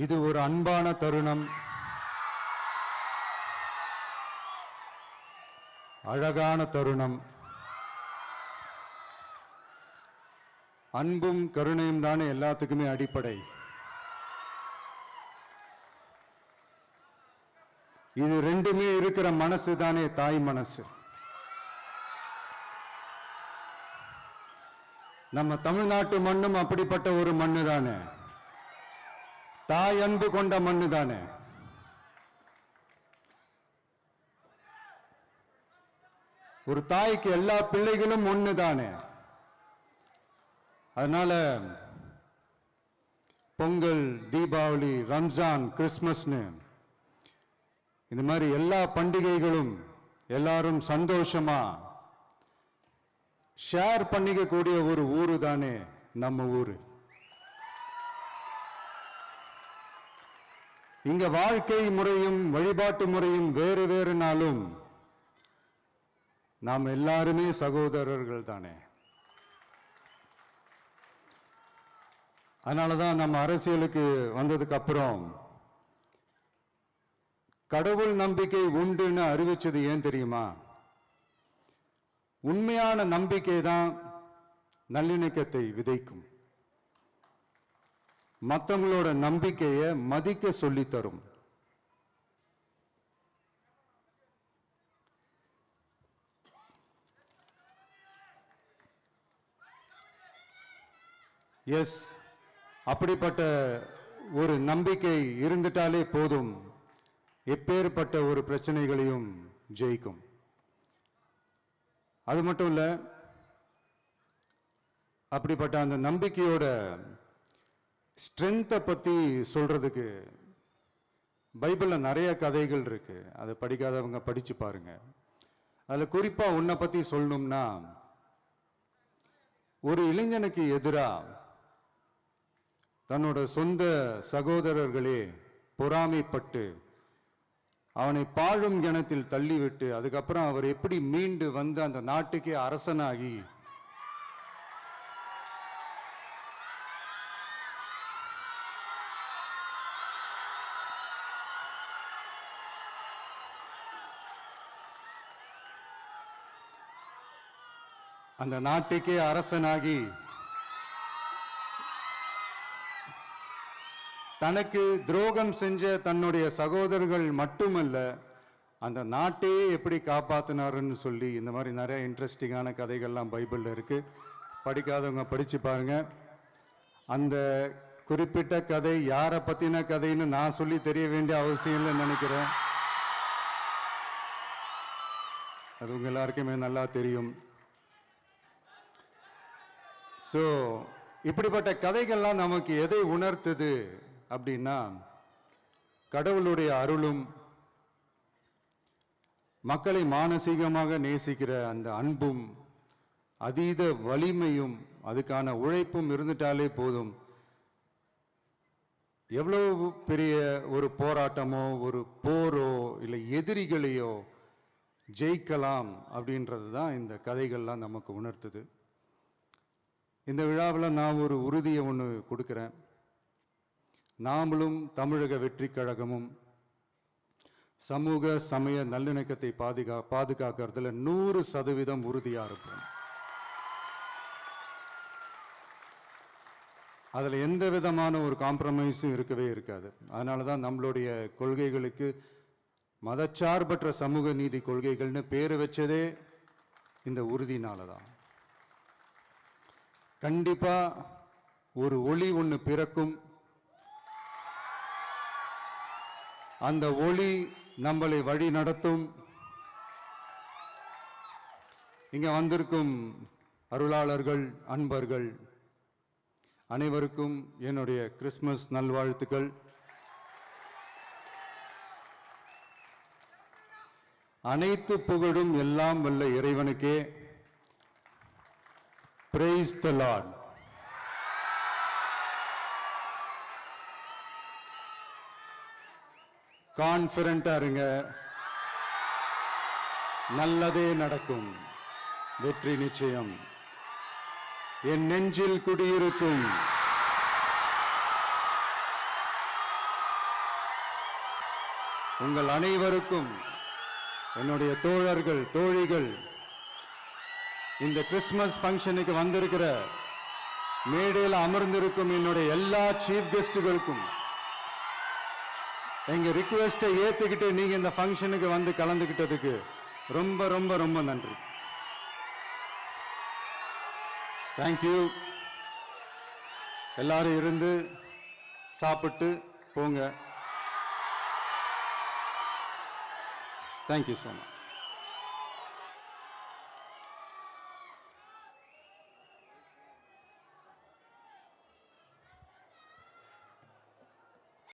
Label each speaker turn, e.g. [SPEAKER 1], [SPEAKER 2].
[SPEAKER 1] இது ஒரு அன்பான தருணம், அழகான தருணம். அன்பும் கருணையும் தானே எல்லாத்துக்குமே அடிப்படை. இது ரெண்டுமே இருக்கிற மனசு தானே தாய் மனசு. நம்ம தமிழ்நாட்டு மண்ணும் அப்படிப்பட்ட ஒரு மண்ணு தானே, தாய் அன்பு கொண்ட மண்ணு தானே. ஒரு தாய்க்கு எல்லா பிள்ளைகளும் ஒண்ணு தானே. அதனால பொங்கல், தீபாவளி, ரம்ஜான், கிறிஸ்மஸ்னு இந்த மாதிரி எல்லா பண்டிகைகளும் எல்லாரும் சந்தோஷமா ஷேர் பண்ணிக்க கூடிய ஒரு ஊரு தானே நம்ம ஊரு. இங்க வாழ்க்கை முறையும் வழிபாட்டு முறையும் வேறு வேறுனாலும் நாம் எல்லாருமே சகோதரர்கள் தானே. அதனாலதான் நம்ம அரசியலுக்கு வந்ததுக்கு அப்புறம் கடவுள் நம்பிக்கை உண்டுன்னு அறிவிச்சது ஏன் தெரியுமா? உண்மையான நம்பிக்கை தான் நல்லிணக்கத்தை விதைக்கும், மற்றவங்களோட நம்பிக்கையை மதிக்க சொல்லித் தரும். எஸ், அப்படிப்பட்ட ஒரு நம்பிக்கை இருந்துட்டாலே போதும், எப்பேற்பட்ட ஒரு பிரச்சனைகளையும் ஜெயிக்கும். அது மட்டும் இல்ல, அப்படிப்பட்ட அந்த நம்பிக்கையோட ஸ்ட்ரென்த்தை பத்தி சொல்றதுக்கு பைபிள்ல நிறைய கதைகள் இருக்கு. அதை படிக்காதவங்க படிச்சு பாருங்க. அதுல குறிப்பா உன்னை பத்தி சொல்லணும்னா, ஒரு இளைஞனுக்கு எதிரா தன்னோட சொந்த சகோதரர்களே பொறாமைப்பட்டு அவனை பாழும் கிணத்தில் தள்ளிவிட்டு அதுக்கப்புறம் அவர் எப்படி மீண்டு வந்து அந்த நாட்டுக்கே அரசனாகி அந்த நாட்டுக்கே அரசனாகி தனக்கு துரோகம் செஞ்ச தன்னுடைய சகோதரர்கள் மட்டுமல்ல, அந்த நாட்டையே எப்படி காப்பாத்தினாருன்னு சொல்லி இந்த மாதிரி நிறைய இன்ட்ரெஸ்டிங்கான கதைகள்லாம் பைபிள்ல இருக்கு. படிக்காதவங்க படிச்சு பாருங்க. அந்த குறிப்பிட்ட கதை யாரை பத்தின கதைன்னு நான் சொல்லி தெரிய வேண்டிய அவசியம் இல்லைன்னு நினைக்கிறேன். அது உங்க எல்லாருக்குமே நல்லா தெரியும். ஸோ இப்படிப்பட்ட கதைகள்லாம் நமக்கு எதை உணர்த்துது அப்படின்னா, கடவுளுடைய அருளும் மக்களை மானசீகமாக நேசிக்கிற அந்த அன்பும் அதீத வலிமையும் அதுக்கான உழைப்பும் இருந்துட்டாலே போதும், எவ்வளவு பெரிய ஒரு போராட்டமோ ஒரு போரோ இல்லை எதிரிகளையோ ஜெயிக்கலாம் அப்படின்றது தான் இந்த கதைகள்லாம் நமக்கு உணர்த்துது. இந்த விழாவில் நான் ஒரு உறுதியை ஒன்று கொடுக்குறேன். நாமளும் தமிழக வெற்றி கழகமும் சமூக சமய நல்லிணக்கத்தை பாதுகாக்கிறதுல 100% உறுதியா இருப்போம். அதில் எந்த விதமான ஒரு காம்ப்ரமைஸும் இருக்கவே இருக்காது. அதனால தான் நம்மளுடைய கொள்கைகளுக்கு மதச்சார்பற்ற சமூக நீதி கொள்கைகள்னு பேர் வச்சதே இந்த உறுதினால தான். கண்டிப்பா ஒரு ஒளி ஒன்று பிறக்கும். அந்த ஒளி நம்மளை வழி நடத்தும். இங்க வந்திருக்கும் அருளாளர்கள், அன்பர்கள் அனைவருக்கும் என்னுடைய கிறிஸ்துமஸ் நல்வாழ்த்துக்கள். அனைத்து புகழும் எல்லாம் வல்ல இறைவனுக்கே. Praise the Lord. கான்ஃபிடண்டா இருங்க, நல்லதே நடக்கும், வெற்றி நிச்சயம். என் நெஞ்சில் குடியிருக்கும் உங்கள் அனைவருக்கும், என்னுடைய தோழர்கள் தோழிகள், இந்த கிறிஸ்துமஸ் ஃபங்க்ஷனுக்கு வந்திருக்கிற மேடையில் அமர்ந்திருக்கும் என்னுடைய எல்லா சீஃப் கெஸ்டுகளுக்கும் எங்க ரிக்வெஸ்டை ஏத்துக்கிட்டு நீங்க இந்த ஃபங்க்ஷனுக்கு வந்து கலந்துக்கிட்டதுக்கு ரொம்ப ரொம்ப ரொம்ப நன்றி. தேங்க்யூ. எல்லாரும் இருந்து சாப்பிட்டு போங்க. Thank you so much.